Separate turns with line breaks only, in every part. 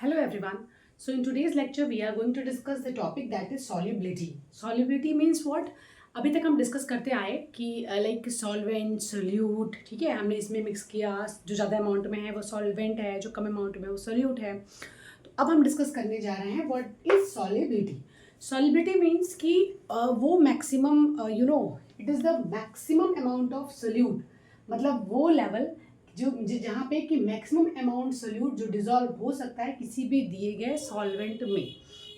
Hello everyone. So in today's lecture we are going to discuss the topic that is solubility. Solubility means what? अभी तक हम discuss करते आए कि like solvent solute, ठीक है, हमने इसमें मिक्स किया, जो ज़्यादा अमाउंट में है वो सॉल्वेंट है, जो कम अमाउंट में है वो सोल्यूट है। तो अब हम डिस्कस करने जा रहे हैं what is solubility. Solubility means कि वो maximum it is the maximum amount of solute, मतलब वो लेवल जो जहाँ पे कि मैक्सिमम अमाउंट सोल्यूट जो डिजॉल्व हो सकता है किसी भी दिए गए सॉल्वेंट में।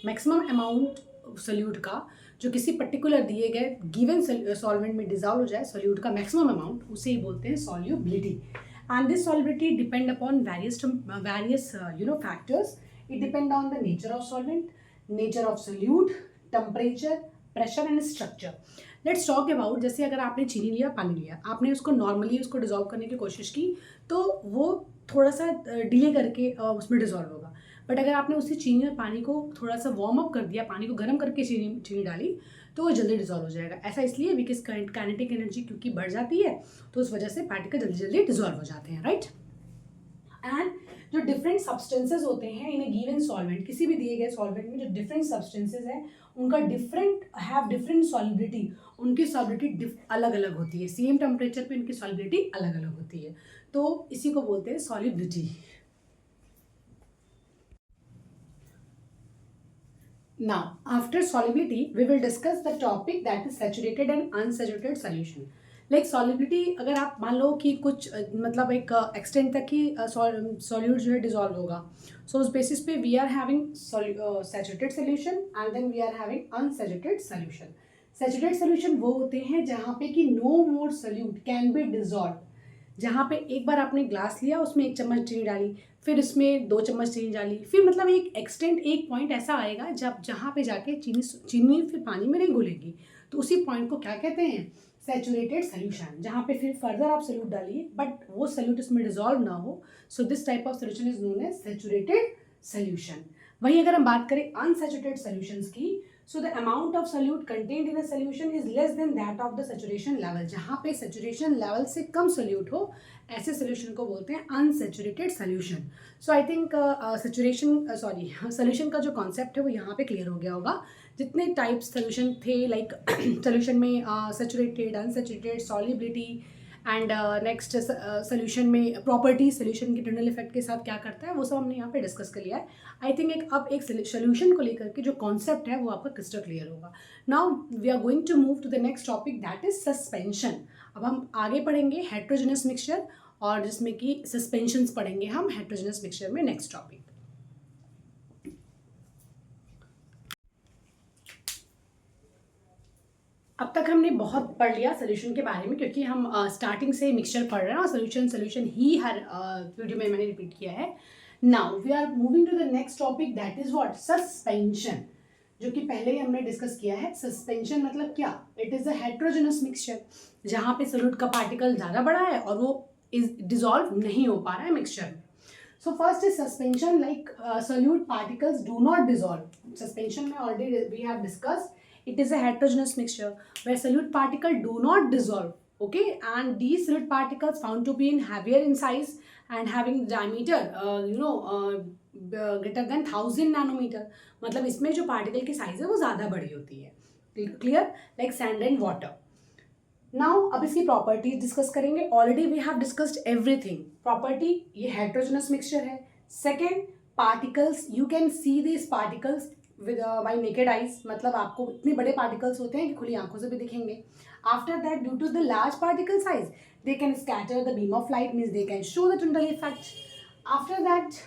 मैक्सिमम अमाउंट सोल्यूट का जो किसी पर्टिकुलर दिए गए गिवन सॉल्वेंट में डिजॉल्व हो जाए, सोल्यूट का मैक्सिमम अमाउंट, उसे ही बोलते हैं solubility. And this solubility depend upon various factors. It depend on the nature of solvent, nature of solute, temperature, pressure and structure. Let's talk about, जैसे अगर आपने चीनी लिया, पानी लिया, आपने उसको नॉर्मली उसको डिजॉल्व करने की कोशिश की तो वो थोड़ा सा डिले करके उसमें डिजॉल्व होगा। बट अगर आपने उसी चीनी और पानी को थोड़ा सा वार्म अप कर दिया, पानी को गर्म करके चीनी डाली, तो वो जल्दी डिजॉल्व हो जाएगा। ऐसा इसलिए बिकॉज काइनेटिक एनर्जी क्योंकि बढ़ जाती है, तो उस वजह से पार्टिकल जल्दी जल्दी डिजॉल्व हो जाते हैं, राइट। एंड जो डिफरेंट सब्सटेंसेज होते हैं इन ए गिवन सॉल्वेंट, किसी भी दिए गए सॉल्वेंट में जो डिफरेंट सब्सटेंसेज हैं उनका डिफरेंट सॉल्युबिलिटी, उनकी सॉल्युबिलिटी अलग अलग होती है। सेम टेम्परेचर पे उनकी सॉल्युबिलिटी अलग अलग होती है, तो इसी को बोलते हैं solubility. Now, after solubility, we will discuss the topic that is saturated and unsaturated solution. Like solubility, अगर आप मान लो कि कुछ मतलब एक एक्सटेंट तक ही सॉल्यूट जो है डिजॉल्व होगा, सो उस बेसिस पे we are having saturated solution and then we are having unsaturated solution. Saturated solution वो होते हैं जहाँ पे कि no more solute can be dissolve, जहाँ पे एक बार आपने ग्लास लिया, उसमें 1 चम्मच चीनी डाली, फिर इसमें 2 चम्मच चीनी डाली, फिर मतलब एक एक्सटेंट, एक पॉइंट ऐसा आएगा जब जहाँ पे जाके चीनी फिर पानी में नहीं घुलेगी, तो उसी पॉइंट को क्या कहते हैं? Saturated solution. जहाँ पे फिर फर्दर आप सोल्यूट डालिए बट वो सोल्यूट इसमें डिजॉल्व ना हो, so this type of solution is known as saturated solution. वहीं अगर हम बात करें अनसैचुरेटेड सोल्यूशंस की, so the amount of solute contained in a solution is less than that of the saturation level. जहाँ पे सैचुरेशन लेवल से कम solute हो, ऐसे सोल्यूशन को बोलते हैं unsaturated solution. So I think solution का जो कॉन्सेप्ट है वो यहाँ पे क्लियर हो गया होगा। जितने टाइप्स सोल्यूशन थे, लाइक सोल्यूशन में saturated, unsaturated, solubility and next solution में प्रॉपर्टी, सोल्यूशन के इंटरनल इफेक्ट के साथ क्या करता है, वो सब हमने यहाँ पे डिस्कस कर लिया है। आई थिंक अब एक सोल्यूशन को लेकर के जो कॉन्सेप्ट है वो आपका क्रिस्टल क्लियर होगा। Now we are going to move to the next topic that is suspension. अब हम आगे पढ़ेंगे हेट्रोजेनस मिक्सचर, और जिसमें कि सस्पेंशंस पढ़ेंगे हम हेट्रोजेनस मिक्सचर में, नेक्स्ट टॉपिक। अब तक हमने बहुत पढ़ लिया सोल्यूशन के बारे में, क्योंकि हम स्टार्टिंग से मिक्सचर पढ़ रहे हैं और सोल्यूशन ही हर वीडियो में मैंने रिपीट किया है। Now we are moving to the next topic that is what? Suspension, जो कि पहले ही हमने डिस्कस किया है। सस्पेंशन मतलब क्या? It is a heterogeneous mixture, जहाँ पे सोल्यूट का पार्टिकल ज़्यादा बड़ा है और वो इज डिजॉल्व नहीं हो पा रहा है मिक्सचर में। So first is suspension, like solute particles do not dissolve. Suspension में already we have discussed. It is a heterogeneous mixture where solute particles do not dissolve. Okay, and these solute particles found to be in heavier in size and having diameter, greater than 1000 nanometer. मतलब इसमें जो particle की size है वो ज़्यादा बड़ी होती है. Clear? Like sand and water. Now अब इसकी प्रॉपर्टीज डिस्कस करेंगे। Already we have discussed everything. Property, ये हेट्रोजेनस मिक्सचर है। Second, particles, you can see this particles with by naked eyes, मतलब आपको इतने बड़े पार्टिकल्स होते हैं कि खुली आंखों से भी दिखेंगे। After that, due to the large particle size, they can scatter the beam of light, means they can show the tunnel effect. After that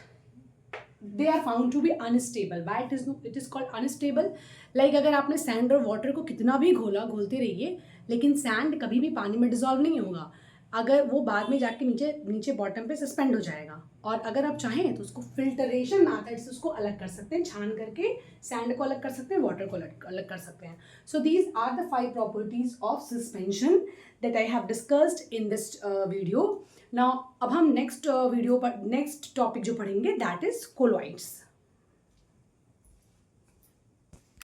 they are found to be unstable. Why it is called unstable? Like अगर आपने sand और water को कितना भी घोलते रहिए, लेकिन sand कभी भी पानी में डिजॉल्व नहीं होगा। अगर वो बाद में जाके नीचे बॉटम पे सस्पेंड हो जाएगा, और अगर आप चाहें तो उसको फिल्टरेशन मेथड से उसको अलग कर सकते हैं, छान करके सैंड को अलग कर सकते हैं, वाटर को अलग कर सकते हैं। So these are the 5 properties of suspension that I have discussed in this video. Now अब हम नेक्स्ट टॉपिक जो पढ़ेंगे दैट इज कोलॉइड्स।